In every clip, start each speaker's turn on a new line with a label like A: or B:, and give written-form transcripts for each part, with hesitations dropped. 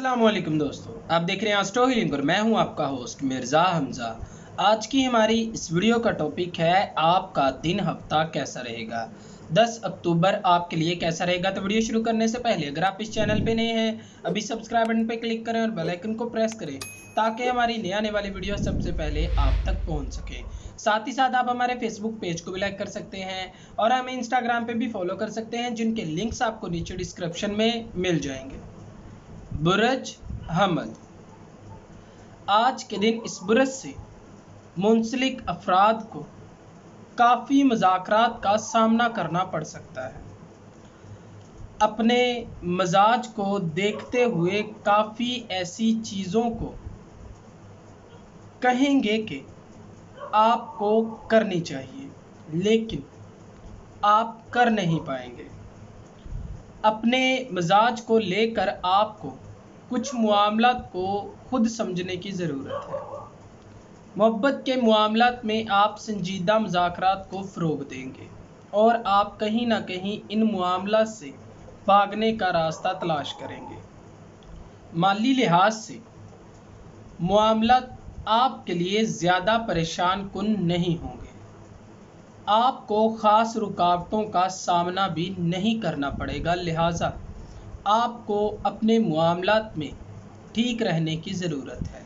A: अस्सलामुअलैकुम दोस्तों, आप देख रहे हैं एस्ट्रो हीलिंग और मैं हूं आपका होस्ट मिर्ज़ा हमज़ा। आज की हमारी इस वीडियो का टॉपिक है आपका दिन हफ्ता कैसा रहेगा। 10 अक्टूबर आपके लिए कैसा रहेगा। तो वीडियो शुरू करने से पहले अगर आप इस चैनल पे नए हैं, अभी सब्सक्राइब बटन पे क्लिक करें और बेल आइकन को प्रेस करें ताकि हमारी नए आने वाली वीडियो सबसे पहले आप तक पहुंच सके। साथ ही साथ आप हमारे फेसबुक पेज को भी लाइक कर सकते हैं और हमें इंस्टाग्राम पे भी फॉलो कर सकते हैं, जिनके लिंक्स आपको नीचे डिस्क्रिप्शन में मिल जाएंगे। बुरज हमद, आज के दिन इस बुरज से मुंसलिक अफराद को काफ़ी मज़ाकरात का सामना करना पड़ सकता है। अपने मजाज को देखते हुए काफ़ी ऐसी चीज़ों को कहेंगे कि आपको करनी चाहिए, लेकिन आप कर नहीं पाएंगे। अपने मिजाज को लेकर आपको कुछ मामलात को खुद समझने की ज़रूरत है। मोहब्बत के मामलात में आप संजीदा मुज़ाकरात को फ़रोग़ देंगे और आप कहीं ना कहीं इन मामलात से भागने का रास्ता तलाश करेंगे। माली लिहाज से मामलात आपके लिए ज़्यादा परेशान कुन नहीं होंगे। आपको ख़ास रुकावटों का सामना भी नहीं करना पड़ेगा, लिहाजा आपको अपने मामलात में ठीक रहने की ज़रूरत है।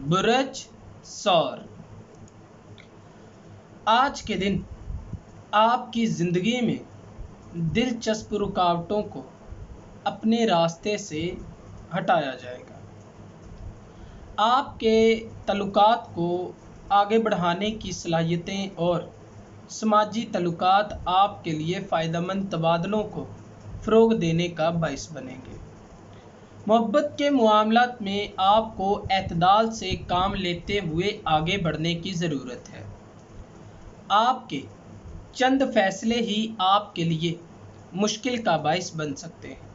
A: बुरज सौर, आज के दिन आपकी ज़िंदगी में दिलचस्प रुकावटों को अपने रास्ते से हटाया जाएगा। आपके तल्लुकात को आगे बढ़ाने की सलाहियतें और समाजी तल्लुकात आपके लिए फ़ायदेमंद तबादलों को फ़रोग़ देने का बाइस बनेंगे। मोहब्बत के मामलात में आपको एतदाल से काम लेते हुए आगे बढ़ने की ज़रूरत है। आपके चंद फ़ैसले ही आपके लिए मुश्किल का बाइस बन सकते हैं।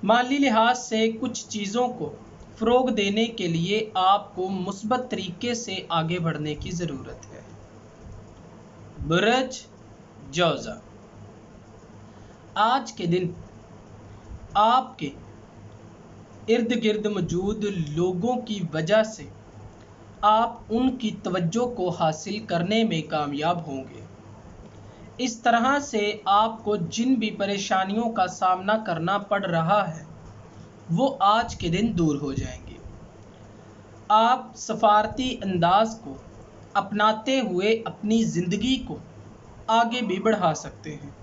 A: माली लिहाज से कुछ चीज़ों को फ़रोग़ देने के लिए आपको मुस्बत तरीके से आगे बढ़ने की ज़रूरत है। बुरज जौज़ा, आज के दिन आपके इर्द गिर्द मौजूद लोगों की वजह से आप उनकी तवज्जो को हासिल करने में कामयाब होंगे। इस तरह से आपको जिन भी परेशानियों का सामना करना पड़ रहा है वो आज के दिन दूर हो जाएंगे। आप सफारती अंदाज को अपनाते हुए अपनी ज़िंदगी को आगे भी बढ़ा सकते हैं।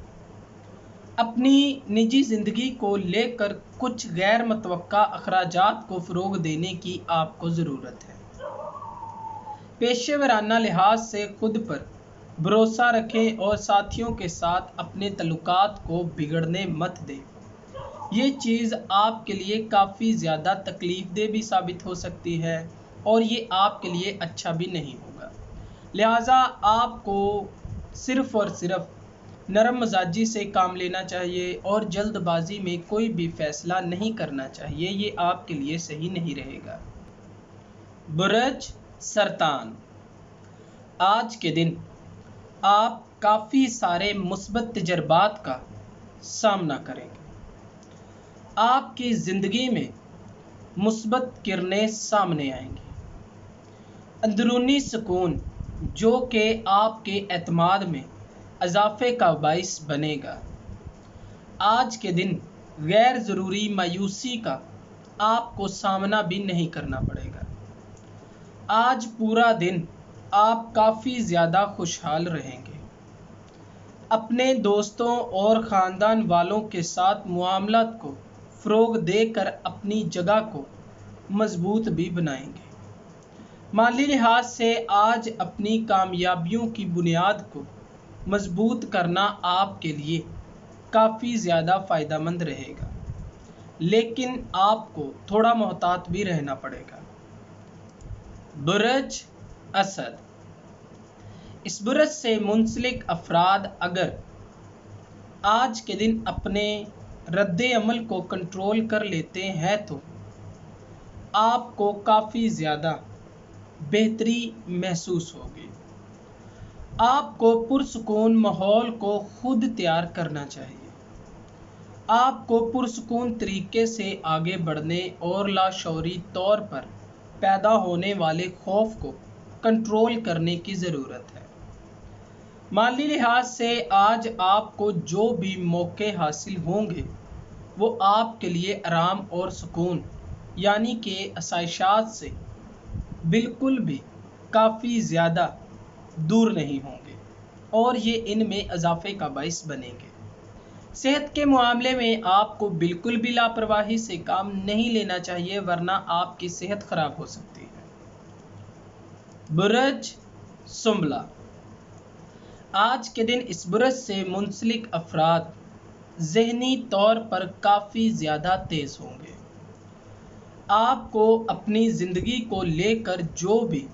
A: अपनी निजी ज़िंदगी को लेकर कुछ गैर मुतवक्का अखराजात को फ़रोग़ देने की आपको ज़रूरत है। पेशेवराना लिहाज से खुद पर भरोसा रखें और साथियों के साथ अपने तल्लुकात को बिगड़ने मत दें। ये चीज़ आपके लिए काफ़ी ज़्यादा तकलीफ़देह भी साबित हो सकती है और ये आपके लिए अच्छा भी नहीं होगा। लिहाजा आपको सिर्फ़ और सिर्फ नरम मजाजी से काम लेना चाहिए और जल्दबाजी में कोई भी फ़ैसला नहीं करना चाहिए। ये आपके लिए सही नहीं रहेगा। बुरज सरतान, आज के दिन आप काफ़ी सारे मुस्बत तजर्बात का सामना करेंगे। आपकी ज़िंदगी में मुस्बत किरणें सामने आएंगी। अंदरूनी सुकून जो कि आपके एतमाद में इजाफे का बाइस बनेगा। आज के दिन गैर ज़रूरी मायूसी का आपको सामना भी नहीं करना पड़ेगा। आज पूरा दिन आप काफ़ी ज़्यादा खुशहाल रहेंगे। अपने दोस्तों और ख़ानदान वालों के साथ मामलात को फ़रोग़ देकर अपनी जगह को मज़बूत भी बनाएंगे। माली लिहाज से आज अपनी कामयाबियों की बुनियाद को मज़बूत करना आपके लिए काफ़ी ज़्यादा फ़ायदेमंद रहेगा, लेकिन आपको थोड़ा मोहतात भी रहना पड़ेगा। बुरज असद, इस बुरज से मुंसलिक अफराद अगर आज के दिन अपने रद्द अमल को कंट्रोल कर लेते हैं तो आपको काफ़ी ज़्यादा बेहतरी महसूस होगी। आपको पुरसुकून माहौल को खुद तैयार करना चाहिए। आपको पुरसुकून तरीके से आगे बढ़ने और लाशौरी तौर पर पैदा होने वाले खौफ को कंट्रोल करने की ज़रूरत है। माली लिहाज से आज आपको जो भी मौके हासिल होंगे वो आपके लिए आराम और सुकून यानी कि आसाइशात से बिल्कुल भी काफ़ी ज़्यादा दूर नहीं होंगे और ये इनमें इजाफे का बाइस बनेंगे। सेहत के मामले में आपको बिल्कुल भी लापरवाही से काम नहीं लेना चाहिए, वरना आपकी सेहत खराब हो सकती है। बुरज सुंबला, आज के दिन इस बुरज से मुंसलिक अफराद ज़हनी तौर पर काफ़ी ज़्यादा तेज़ होंगे। आपको अपनी ज़िंदगी को लेकर जो भी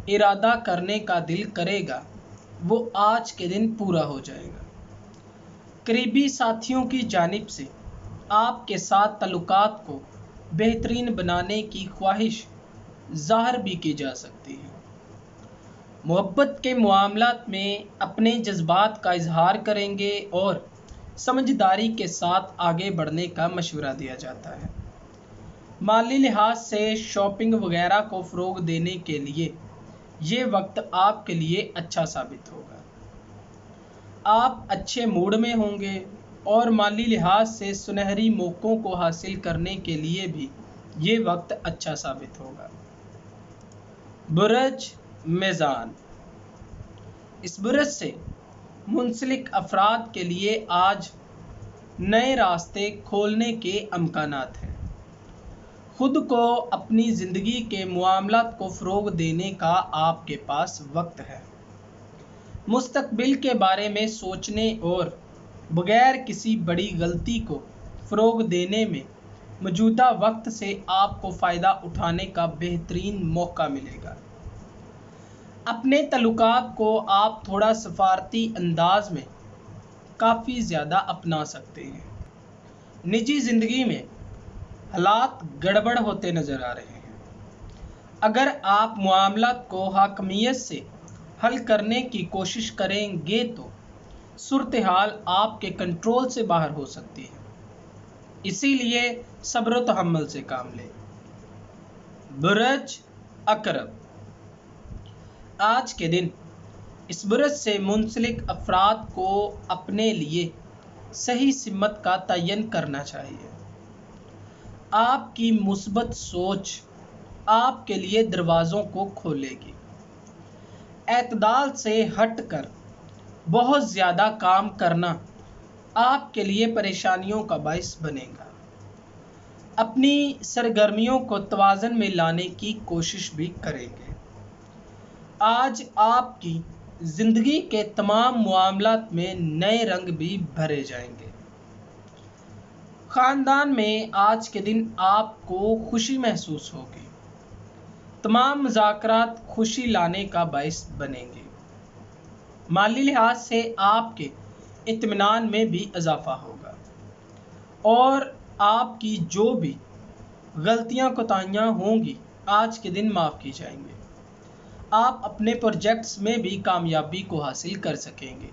A: इरादा करने का दिल करेगा वो आज के दिन पूरा हो जाएगा। करीबी साथियों की जानिब से आपके साथ ताल्लुकात को बेहतरीन बनाने की ख्वाहिश ज़ाहिर भी की जा सकती है। मोहब्बत के मामलात में अपने जज्बात का इजहार करेंगे और समझदारी के साथ आगे बढ़ने का मशवरा दिया जाता है। माली लिहाज से शॉपिंग वगैरह को फ़रोग देने के लिए ये वक्त आपके लिए अच्छा साबित होगा। आप अच्छे मूड में होंगे और माली लिहाज से सुनहरी मौक़ों को हासिल करने के लिए भी ये वक्त अच्छा साबित होगा। बुरज मीज़ान, इस बुरज से मुंसलिक अफराद के लिए आज नए रास्ते खोलने के अमकानात हैं। खुद को अपनी ज़िंदगी के मामलात को फ़रोग देने का आपके पास वक्त है। मुस्तकबिल के बारे में सोचने और बगैर किसी बड़ी गलती को फ़रोग देने में मौजूदा वक्त से आपको फ़ायदा उठाने का बेहतरीन मौका मिलेगा। अपने तल्लुकात को आप थोड़ा सफारती अंदाज में काफ़ी ज़्यादा अपना सकते हैं। निजी ज़िंदगी में हालात गड़बड़ होते नज़र आ रहे हैं। अगर आप मामलात को हाकमियत से हल करने की कोशिश करेंगे तो सूरत हाल आपके कंट्रोल से बाहर हो सकती है, इसीलिए सब्र व तहम्मुल से काम लें। बुरज अकरब, आज के दिन इस बुरज से मुंसलिक अफराद को अपने लिए सही सिमत का तयन करना चाहिए। आपकी मुस्बत सोच आपके लिए दरवाज़ों को खोलेगी। एतदाल से हटकर बहुत ज़्यादा काम करना आपके लिए परेशानियों का बाइस बनेगा। अपनी सरगर्मियों को तवाज़न में लाने की कोशिश भी करेंगे। आज आपकी ज़िंदगी के तमाम मामलात में नए रंग भी भरे जाएंगे। ख़ानदान में आज के दिन आपको खुशी महसूस होगी। तमाम मुज़ाकरात खुशी लाने का बाइस बनेंगे। माली लिहाज से आपके इत्मीनान में भी इजाफ़ा होगा और आपकी जो भी गलतियां कोताहियां होंगी आज के दिन माफ़ की जाएंगे। आप अपने प्रोजेक्ट्स में भी कामयाबी को हासिल कर सकेंगे।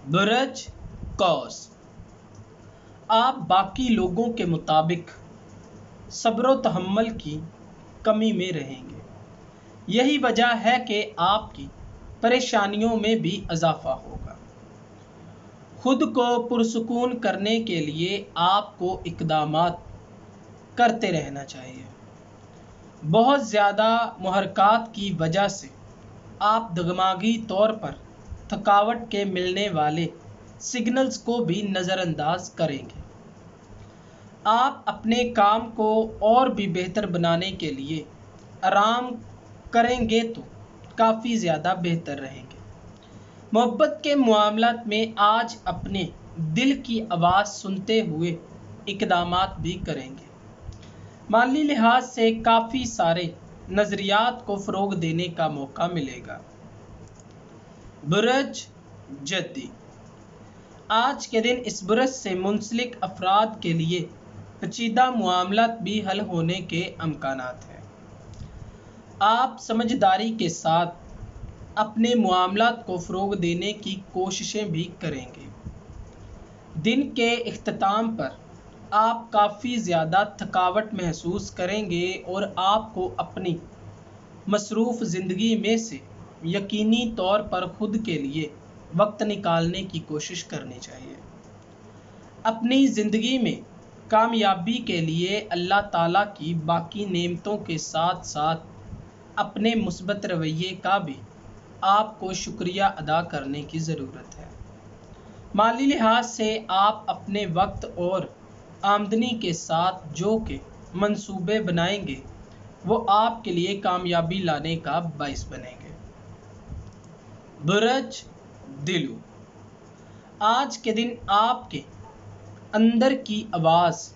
A: बुरज कौस, आप बाकी लोगों के मुताबिक सब्र व तहम्मुल की कमी में रहेंगे। यही वजह है कि आपकी परेशानियों में भी इजाफ़ा होगा। खुद को पुरसुकून करने के लिए आपको इक़दामात करते रहना चाहिए। बहुत ज़्यादा मुहरकात की वजह से आप दिमागी तौर पर थकावट के मिलने वाले सिग्नल्स को भी नज़रअंदाज करेंगे। आप अपने काम को और भी बेहतर बनाने के लिए आराम करेंगे तो काफ़ी ज़्यादा बेहतर रहेंगे। मोहब्बत के मामलात में आज अपने दिल की आवाज़ सुनते हुए इक़दामात भी करेंगे। माली लिहाज से काफ़ी सारे नज़रियात को फ़रोग देने का मौका मिलेगा। बुरज जद्दी, आज के दिन इस बुरज से मुंसलिक अफराद के लिए पेचीदा मामलात भी हल होने के अमकानात हैं। आप समझदारी के साथ अपने मामलात को फ़रोग देने की कोशिशें भी करेंगे। दिन के इख्तिताम पर आप काफ़ी ज़्यादा थकावट महसूस करेंगे और आपको अपनी मसरूफ़ ज़िंदगी में से यकीनी तौर पर खुद के लिए वक्त निकालने की कोशिश करनी चाहिए। अपनी ज़िंदगी में कामयाबी के लिए अल्लाह ताला की बाकी नेमतों के साथ साथ अपने मुस्बत रवैये का भी आपको शुक्रिया अदा करने की ज़रूरत है। माली लिहाज से आप अपने वक्त और आमदनी के साथ जो के मंसूबे बनाएंगे वो आपके लिए कामयाबी लाने का बाइस बनेंगे। बुरज दिलू, आज के दिन आपके अंदर की आवाज़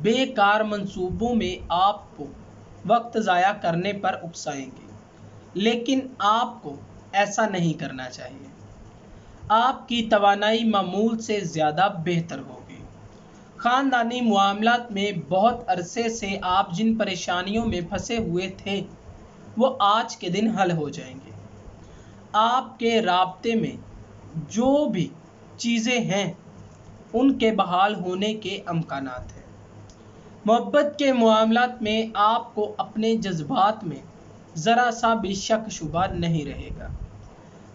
A: बेकार मंसूबों में आपको वक्त ज़ाया करने पर उकसाएंगे, लेकिन आपको ऐसा नहीं करना चाहिए। आपकी तवानाई मामूल से ज़्यादा बेहतर होगी। ख़ानदानी मामलात में बहुत अरसे से आप जिन परेशानियों में फंसे हुए थे वो आज के दिन हल हो जाएंगे। आपके राब्ते में जो भी चीज़ें हैं उनके बहाल होने के अमकानात हैं। मोहब्बत के मामलात में आपको अपने जज्बात में ज़रा सा भी शक शुबा नहीं रहेगा।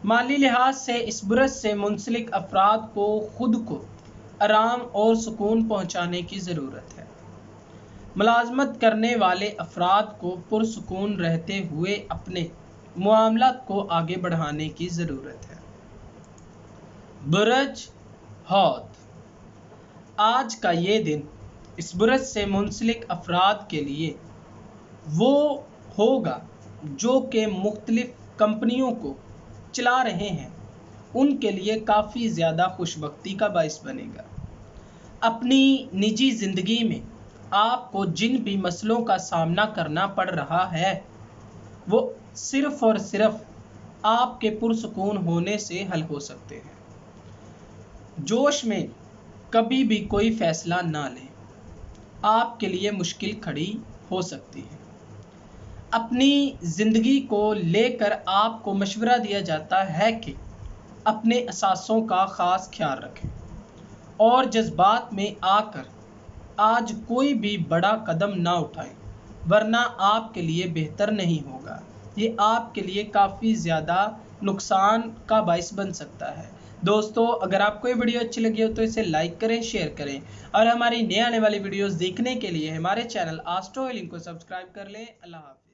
A: माली लिहाज से इस बुरज से मुंसलिक अफराद को खुद को आराम और सुकून पहुँचाने की ज़रूरत है। मुलाजमत करने वाले अफराद को पुरसुकून रहते हुए अपने मामलात को आगे बढ़ाने की ज़रूरत है। बुरज हौत, आज का ये दिन इस बुरज से मुंसलिक अफराद के लिए वो होगा जो कि मुख्तलिफ कंपनियों को चला रहे हैं, उनके लिए काफ़ी ज़्यादा खुशबख्ती का बाइस बनेगा। अपनी निजी ज़िंदगी में आपको जिन भी मसलों का सामना करना पड़ रहा है वो सिर्फ़ और सिर्फ आपके पुरसुकून होने से हल हो सकते हैं। जोश में कभी भी कोई फ़ैसला ना लें, आपके लिए मुश्किल खड़ी हो सकती है। अपनी ज़िंदगी को लेकर आपको मशवरा दिया जाता है कि अपने असासों का ख़ास ख्याल रखें और जज्बात में आकर आज कोई भी बड़ा कदम ना उठाएं, वरना आपके लिए बेहतर नहीं होगा। ये आपके लिए काफ़ी ज़्यादा नुकसान का बाइस बन सकता है। दोस्तों, अगर आपको ये वीडियो अच्छी लगी हो तो इसे लाइक करें, शेयर करें और हमारी नए आने वाली वीडियोस देखने के लिए हमारे चैनल एस्ट्रो हीलिंग को सब्सक्राइब कर लें। अल्लाह हाफ़िज़।